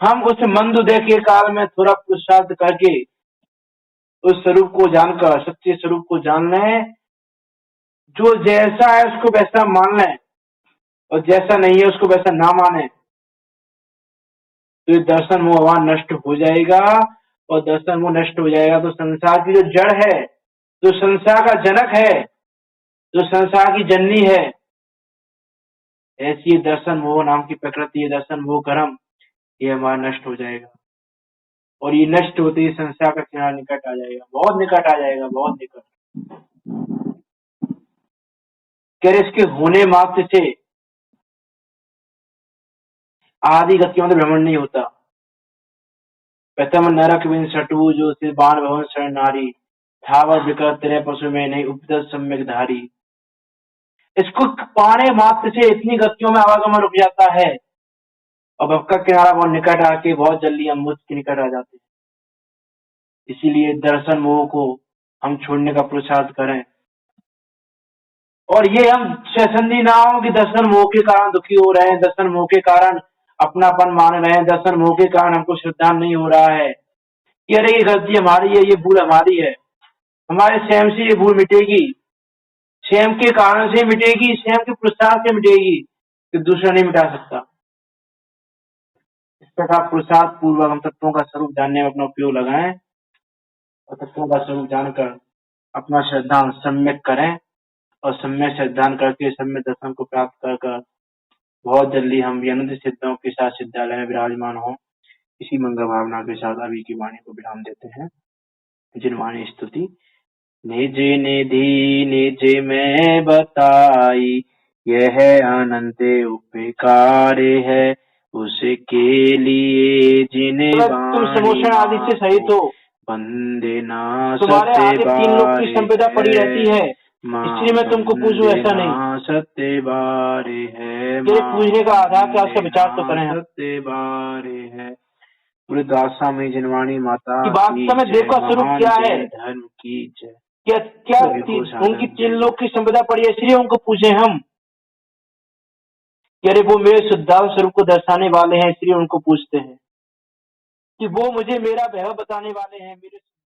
हम उस मंद उदय के काल में थोड़ा पुरुषार्थ करके उस स्वरूप को जानकर, सच्चे स्वरूप को जान लें। जो जैसा है उसको वैसा मान लें, और जैसा नहीं है उसको वैसा ना माने, तो ये दर्शन मोह वहां नष्ट हो जाएगा। और दर्शन मोह नष्ट हो जाएगा तो संसार की जो जड़ है, जो संसार का जनक है, जो संसार की जननी है, ऐसी दर्शन मोह नाम की प्रकृति, दर्शन मोह कर्म, ये हमारा नष्ट हो जाएगा। और ये नष्ट होते ही संसार का किनारा निकट आ जाएगा, बहुत निकट आ जाएगा, बहुत निकट। क्या इसके होने मात्र से आदि गतियों में भ्रमण नहीं होता। प्रथम नरक बिन सटू जो सिर बाण भवन शरण नारी, थावर विकर तेरे पशु में नहीं उपदस सम्यक धारी। इसको पाने मात्र से इतनी गतियों में आवागमन रुक जाता है, और भव का किनारा बहुत निकट आके बहुत जल्दी हम मुझ के निकट आ जाते हैं। इसीलिए दर्शन मोह को हम छोड़ने का पुरुषार्थ करें। और ये हम संधि ना हो कि दर्शन मोह के कारण दुखी हो रहे हैं, दर्शन मोह के कारण अपनापन मान रहे हैं, दर्शन मोह के कारण हमको श्रद्धा नहीं हो रहा है कि अरे ये गलती हमारी है, ये भूल हमारी है। हमारे स्वयं से ये भूल मिटेगी, स्वयं के कारण से मिटेगी, स्वयं के पुरुषार्थ से मिटेगी, तो दूसरा नहीं मिटा सकता। इस प्रकार पुरुषार्थ पूर्वक हम तत्वों का स्वरूप जानने में अपना उपयोग लगाएं, और तत्वों का स्वरूप जानकर अपना श्रद्धा सम्यक करें, और सम्यक श्रद्धा करके सम्यक दर्शन को प्राप्त कर बहुत जल्दी हम अनंत सिद्धों के साथ सिद्धालय में विराजमान हों। इसी मंगल भावना के साथ अभी की वाणी को विराम देते हैं। जिनवाणी स्तुति। निज निधि निज में बताई, यह अनंत उपकार है, उसके लिए जिन्हें तुम समोषण आदि से सहित हो, बंदे ना तुम्हारे आगे 3 लोग की संपदा पड़ी रहती है, इसलिए मैं तुमको पूछूं ऐसा नहीं। सत्य बारे है, मेरे पूछने का आधार क्या, उसका विचार तो करें। सत्य बारे है। पूरे दासा में जिनवाणी माता की वास्तव में देव का स्वरूप क्या है, धर्म की जय। क्या उनकी 3 लोग की संपदा पड़ी है, इसलिए उनको पूछे हम। अरे वो मेरे शुद्धात्म स्वरूप को दर्शाने वाले हैं, इसलिए उनको पूछते हैं कि वो मुझे मेरा वैभव बताने वाले हैं, मेरे